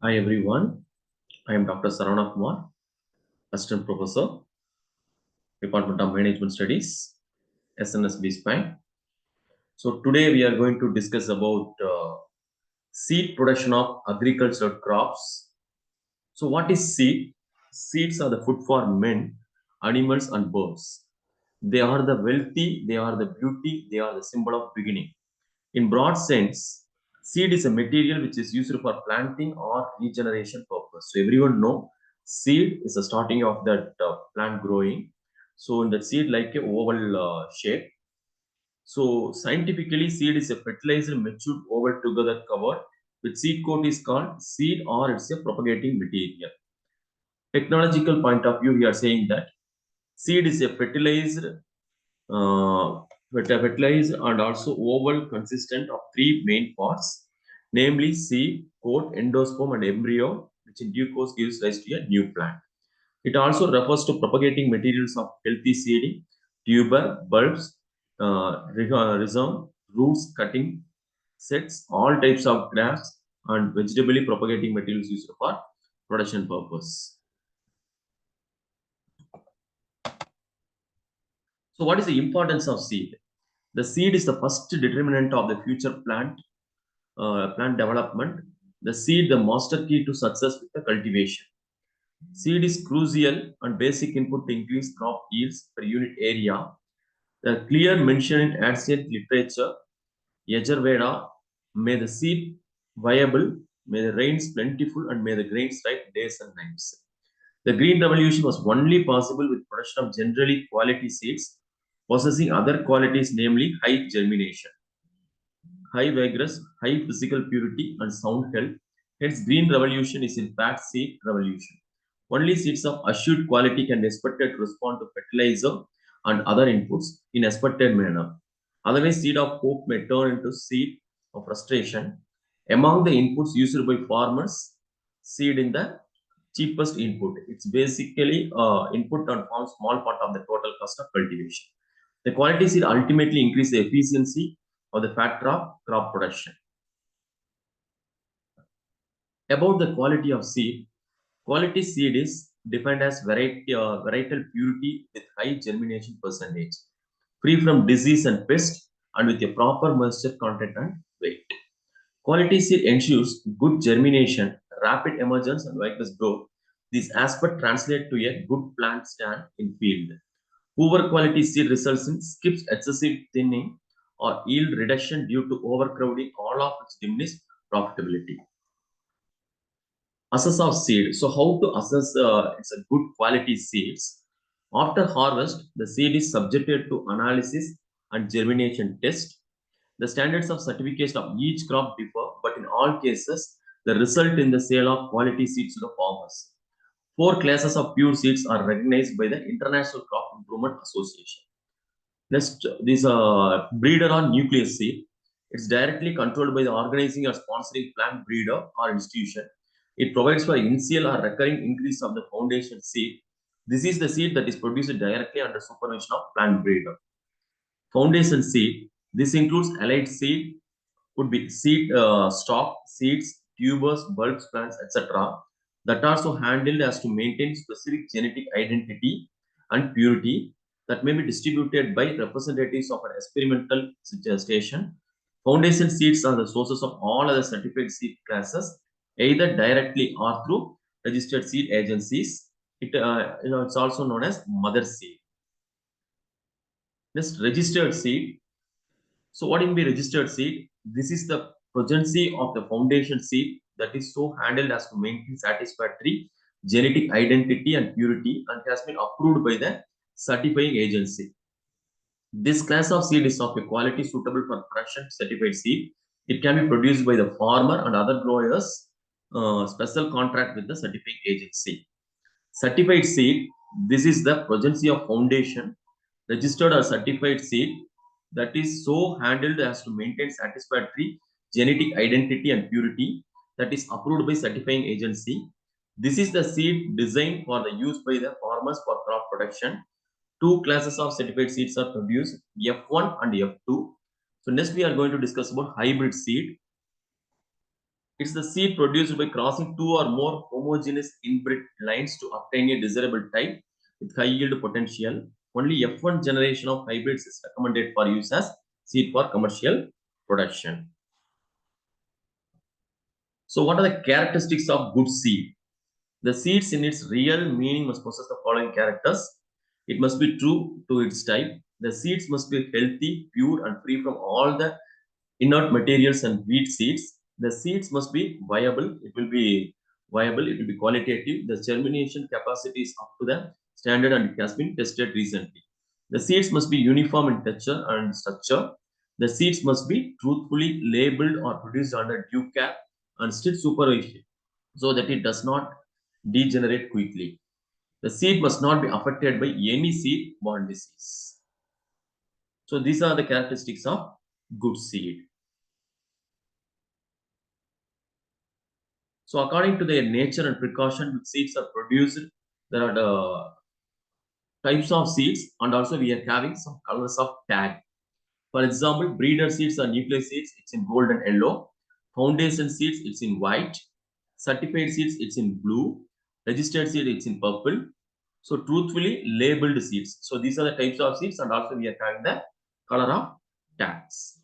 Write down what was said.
Hi everyone, I am Dr. Sarana Kumar, Assistant Professor, Department of Management Studies, SNSB Spine. So today we are going to discuss about seed production of agricultural crops. So what is seed? Seeds are the food for men, animals and birds. They are the wealthy, they are the beauty, they are the symbol of beginning. In broad sense, seed is a material which is used for planting or regeneration purpose. So everyone know seed is the starting of that plant growing. So in that seed like a oval shape. So scientifically, seed is a fertilized matured oval together cover with seed coat is called seed or it's a propagating material. Technological point of view, we are saying that seed is a uh, fertilized and also oval consistent of three main parts, namely seed, coat, endosperm, and embryo, which in due course gives rise to a new plant. It also refers to propagating materials of healthy seeding, tuber, bulbs, rhizome, roots, cutting sets, all types of grass and vegetably propagating materials used for production purpose. So, what is the importance of seed? The seed is the first determinant of the future plant development. The seed, the master key to success with the cultivation. Seed is crucial and basic input to increase crop yields per unit area. The clear mention in ancient literature, Yajurveda, may the seed viable, may the rains plentiful, and may the grains ripe days and nights. The Green Revolution was only possible with production of generally quality seeds possessing other qualities, namely high germination, high vigorous, high physical purity, and sound health. Hence, Green Revolution is in fact seed revolution. Only seeds of assured quality can be expected to respond to fertilizer and other inputs in expected manner. Otherwise, seed of hope may turn into seed of frustration. Among the inputs used by farmers, seed in the cheapest input. It's basically input and forms small part of the total cost of cultivation. The quality seed ultimately increase the efficiency of the fat crop production. About the quality of seed, quality seed is defined as varietal purity with high germination percentage, free from disease and pest, and with a proper moisture content and weight. Quality seed ensures good germination, rapid emergence, and vigorous growth. These aspects translate to a good plant stand in field. Poor quality seed results in skips, excessive thinning, or yield reduction due to overcrowding, all of which diminish profitability. Assess of seed. So, how to assess it's a good quality seeds? After harvest, the seed is subjected to analysis and germination test. The standards of certification of each crop differ, but in all cases, the result in the sale of quality seeds to the farmers. Four classes of pure seeds are recognized by the International Crop Improvement Association. Next, this breeder or nucleus seed. It's directly controlled by the organizing or sponsoring plant breeder or institution. It provides for initial or recurring increase of the foundation seed. This is the seed that is produced directly under supervision of plant breeder. Foundation seed. This includes allied seed, could be seed stock, seeds, tubers, bulbs, plants, etc. That are so handled as to maintain specific genetic identity and purity that may be distributed by representatives of an experimental station. Foundation seeds are the sources of all other certified seed classes, either directly or through registered seed agencies. It's also known as mother seed. This registered seed. So what will be registered seed? This is the progeny of the foundation seed that is so handled as to maintain satisfactory genetic identity and purity and has been approved by the certifying agency. This class of seed is of a quality suitable for production certified seed. It can be produced by the farmer and other growers, special contract with the certifying agency. Certified seed, this is the progeny of foundation, registered or certified seed that is so handled as to maintain satisfactory genetic identity and purity that is approved by certifying agency. This is the seed designed for the use by the farmers for crop production. Two classes of certified seeds are produced, F1 and F2. So next we are going to discuss about hybrid seed. It's the seed produced by crossing two or more homogeneous inbred lines to obtain a desirable type with high yield potential. Only F1 generation of hybrids is recommended for use as seed for commercial production. So, what are the characteristics of good seed? The seeds in its real meaning must possess the following characters. It must be true to its type. The seeds must be healthy, pure, and free from all the inert materials and weed seeds. The seeds must be viable. It will be viable. It will be qualitative. The germination capacity is up to the standard and it has been tested recently. The seeds must be uniform in texture and structure. The seeds must be truthfully labeled or produced under due care and strict supervision so that it does not degenerate quickly. The seed must not be affected by any seed borne disease. So these are the characteristics of good seed. So according to their nature and precaution, which seeds are produced, there are the types of seeds, and also we are having some colors of tag. For example, breeder seeds are nucleus seeds, it's in gold and yellow. Foundation seeds, it's in white. Certified seeds, it's in blue. Registered seed, it's in purple. So truthfully labeled seeds. So these are the types of seeds, and also we are having the color of tags.